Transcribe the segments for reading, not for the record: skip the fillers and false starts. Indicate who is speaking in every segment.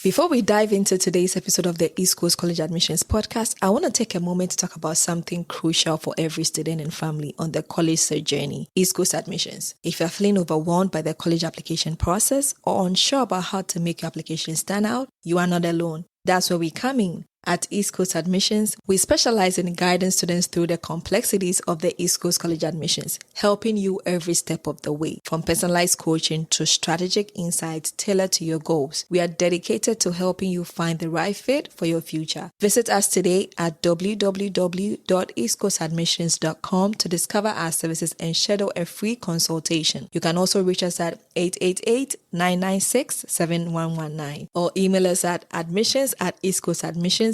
Speaker 1: Before we dive into today's episode of the East Coast College Admissions Podcast, I want to take a moment to talk about something crucial for every student and family on the college search journey, East Coast admissions. If you're feeling overwhelmed by the college application process or unsure about how to make your application stand out, you are not alone. That's where we come in. At East Coast Admissions, we specialize in guiding students through the complexities of the East Coast College admissions, helping you every step of the way, from personalized coaching to strategic insights tailored to your goals. We are dedicated to helping you find the right fit for your future. Visit us today at www.eastcoastadmissions.com to discover our services and schedule a free consultation. You can also reach us at 888-996-7119 or email us at admissions@eastcoastadmissions.com.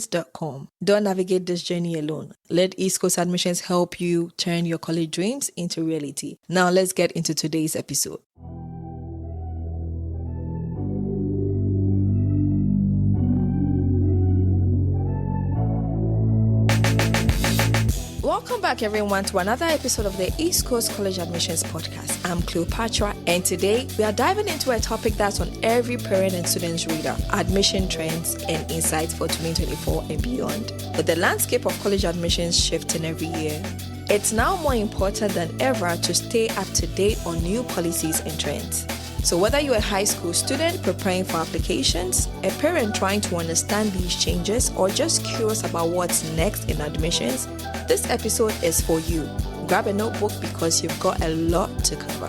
Speaker 1: Don't navigate this journey alone. Let East Coast Admissions help you turn your college dreams into reality. Now let's get into today's episode. Welcome back everyone to another episode of the East Coast College Admissions Podcast. I'm Cleopatra, and today we are diving into a topic that's on every parent and student's radar: admission trends and insights for 2024 and beyond. With the landscape of college admissions shifting every year, it's now more important than ever to stay up to date on new policies and trends. So whether you're a high school student preparing for applications, a parent trying to understand these changes, or just curious about what's next in admissions, this episode is for you. Grab a notebook because you've got a lot to cover.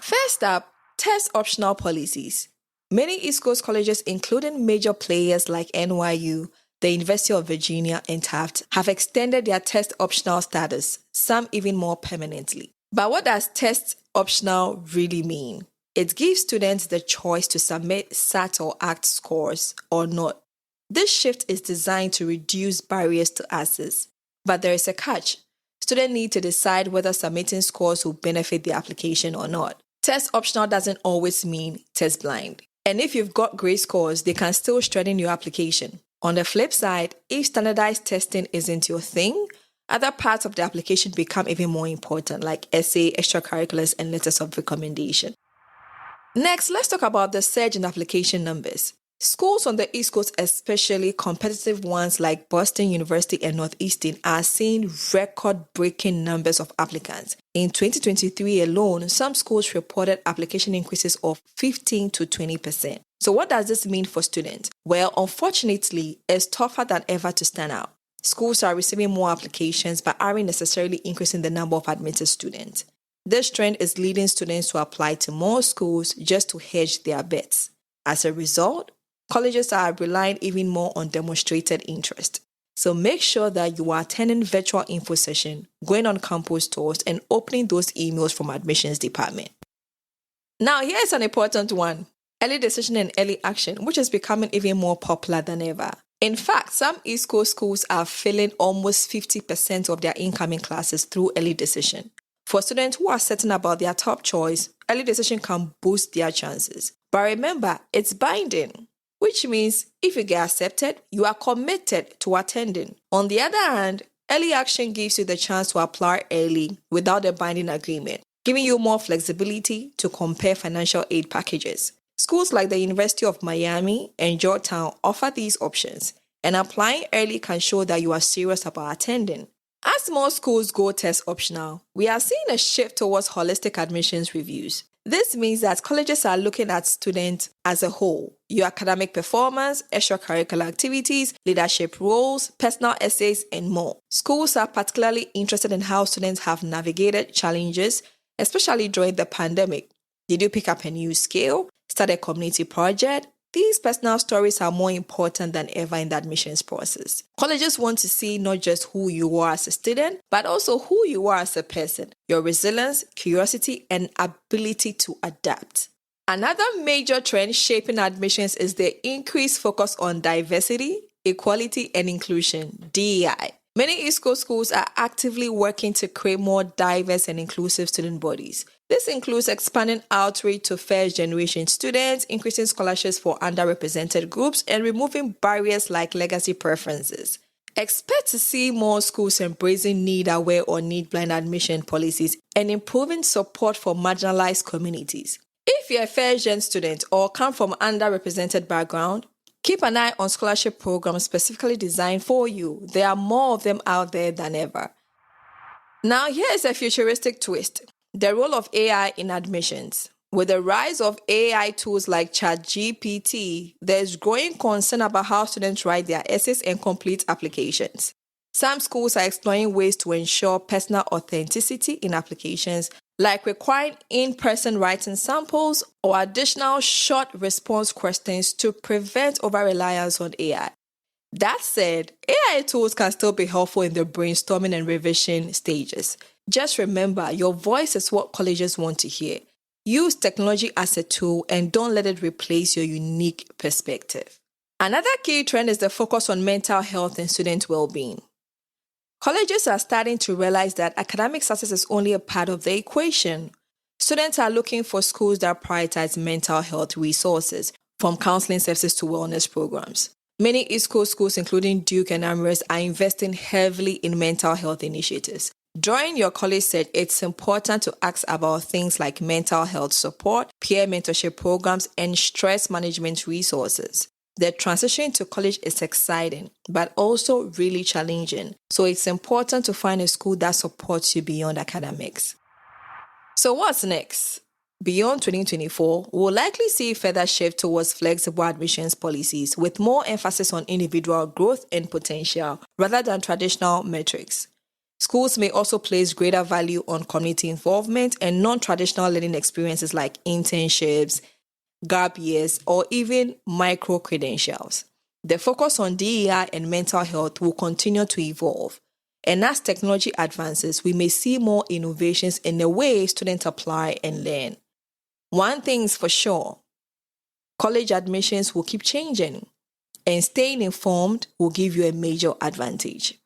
Speaker 1: First up, test optional policies. Many East Coast colleges, including major players like NYU, the University of Virginia, and Taft, have extended their test optional status, some even more permanently. But what does test optional really mean? It gives students the choice to submit SAT or ACT scores or not. This shift is designed to reduce barriers to access. But there is a catch. Students need to decide whether submitting scores will benefit their application or not. Test optional doesn't always mean test blind. And if you've got great scores, they can still strengthen your application. On the flip side, if standardized testing isn't your thing, other parts of the application become even more important, like essay, extracurriculars, and letters of recommendation. Next, let's talk about the surge in application numbers. Schools on the East Coast, especially competitive ones like Boston University and Northeastern, are seeing record-breaking numbers of applicants. In 2023 alone, some schools reported application increases of 15 to 20%. So what does this mean for students? Well, unfortunately, it's tougher than ever to stand out. Schools are receiving more applications but aren't necessarily increasing the number of admitted students. This trend is leading students to apply to more schools just to hedge their bets. As a result, colleges are relying even more on demonstrated interest. So make sure that you are attending virtual info session, going on campus tours, and opening those emails from admissions department. Now, here's an important one: early decision and early action, which is becoming even more popular than ever. In fact, some East Coast schools are filling almost 50% of their incoming classes through early decision. For students who are certain about their top choice, early decision can boost their chances. But remember, it's binding, which means if you get accepted, you are committed to attending. On the other hand, early action gives you the chance to apply early without a binding agreement, giving you more flexibility to compare financial aid packages. Schools like the University of Miami and Georgetown offer these options, and applying early can show that you are serious about attending. As more schools go test optional, we are seeing a shift towards holistic admissions reviews. This means that colleges are looking at students as a whole: your academic performance, extracurricular activities, leadership roles, personal essays, and more. Schools are particularly interested in how students have navigated challenges, especially during the pandemic. Did you pick up a new skill? Start a community project? These personal stories are more important than ever in the admissions process. Colleges want to see not just who you are as a student, but also who you are as a person, your resilience, curiosity, and ability to adapt. Another major trend shaping admissions is the increased focus on diversity, equality, and inclusion, DEI. Many East Coast schools are actively working to create more diverse and inclusive student bodies. This includes expanding outreach to first-generation students, increasing scholarships for underrepresented groups, and removing barriers like legacy preferences. Expect to see more schools embracing need-aware or need-blind admission policies and improving support for marginalized communities. If you're a first-gen student or come from underrepresented background, keep an eye on scholarship programs specifically designed for you. There are more of them out there than ever. Now, here's a futuristic twist: the role of AI in admissions. With the rise of AI tools like ChatGPT, there's growing concern about how students write their essays and complete applications. Some schools are exploring ways to ensure personal authenticity in applications, like requiring in-person writing samples or additional short response questions to prevent over-reliance on AI. That said, AI tools can still be helpful in the brainstorming and revision stages. Just remember, your voice is what colleges want to hear. Use technology as a tool and don't let it replace your unique perspective. Another key trend is the focus on mental health and student well-being. Colleges are starting to realize that academic success is only a part of the equation. Students are looking for schools that prioritize mental health resources, from counseling services to wellness programs. Many East Coast schools, including Duke and Amherst, are investing heavily in mental health initiatives. During your college search, it's important to ask about things like mental health support, peer mentorship programs, and stress management resources. The transition to college is exciting, but also really challenging. So it's important to find a school that supports you beyond academics. So what's next? Beyond 2024, we'll likely see further shift towards flexible admissions policies with more emphasis on individual growth and potential rather than traditional metrics. Schools may also place greater value on community involvement and non-traditional learning experiences like internships, gap years, or even micro-credentials. The focus on DEI and mental health will continue to evolve. And as technology advances, we may see more innovations in the way students apply and learn. One thing's for sure: college admissions will keep changing, and staying informed will give you a major advantage.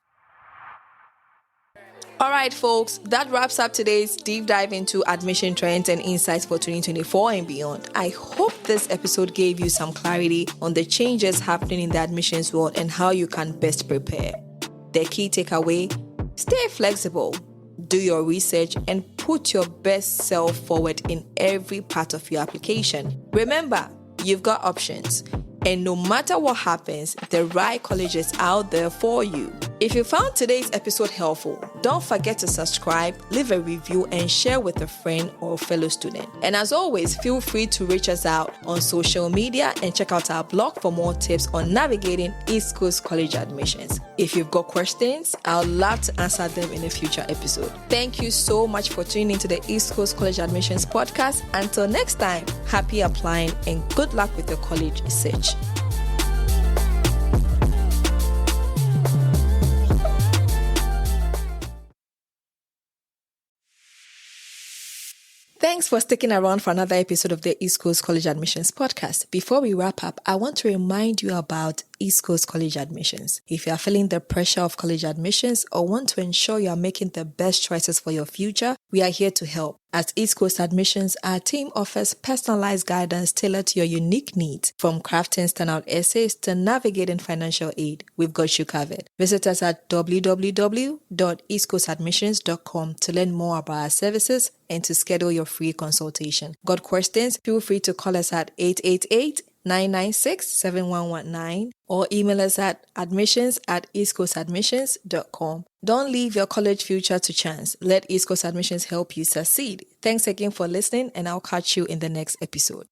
Speaker 1: All right, folks, that wraps up today's deep dive into admission trends and insights for 2024 and beyond. I hope this episode gave you some clarity on the changes happening in the admissions world and how you can best prepare. The key takeaway: stay flexible, do your research, and put your best self forward in every part of your application. Remember, you've got options, and no matter what happens, the right college is out there for you. If you found today's episode helpful, don't forget to subscribe, leave a review, and share with a friend or fellow student. And as always, feel free to reach us out on social media and check out our blog for more tips on navigating East Coast college admissions. If you've got questions, I'd love to answer them in a future episode. Thank you so much for tuning into the East Coast College Admissions Podcast. Until next time, happy applying and good luck with your college search. Thanks for sticking around for another episode of the East Coast College Admissions Podcast. Before we wrap up, I want to remind you about East Coast College Admissions. If you are feeling the pressure of college admissions or want to ensure you are making the best choices for your future, we are here to help. At East Coast Admissions, our team offers personalized guidance tailored to your unique needs. From crafting standout essays to navigating financial aid, we've got you covered. Visit us at www.eastcoastadmissions.com to learn more about our services and to schedule your free consultation. Got questions? Feel free to call us at 888-996-7119 or email us at admissions@eastcoastadmissions.com. Don't leave your college future to chance. Let East Coast Admissions help you succeed. Thanks again for listening, and I'll catch you in the next episode.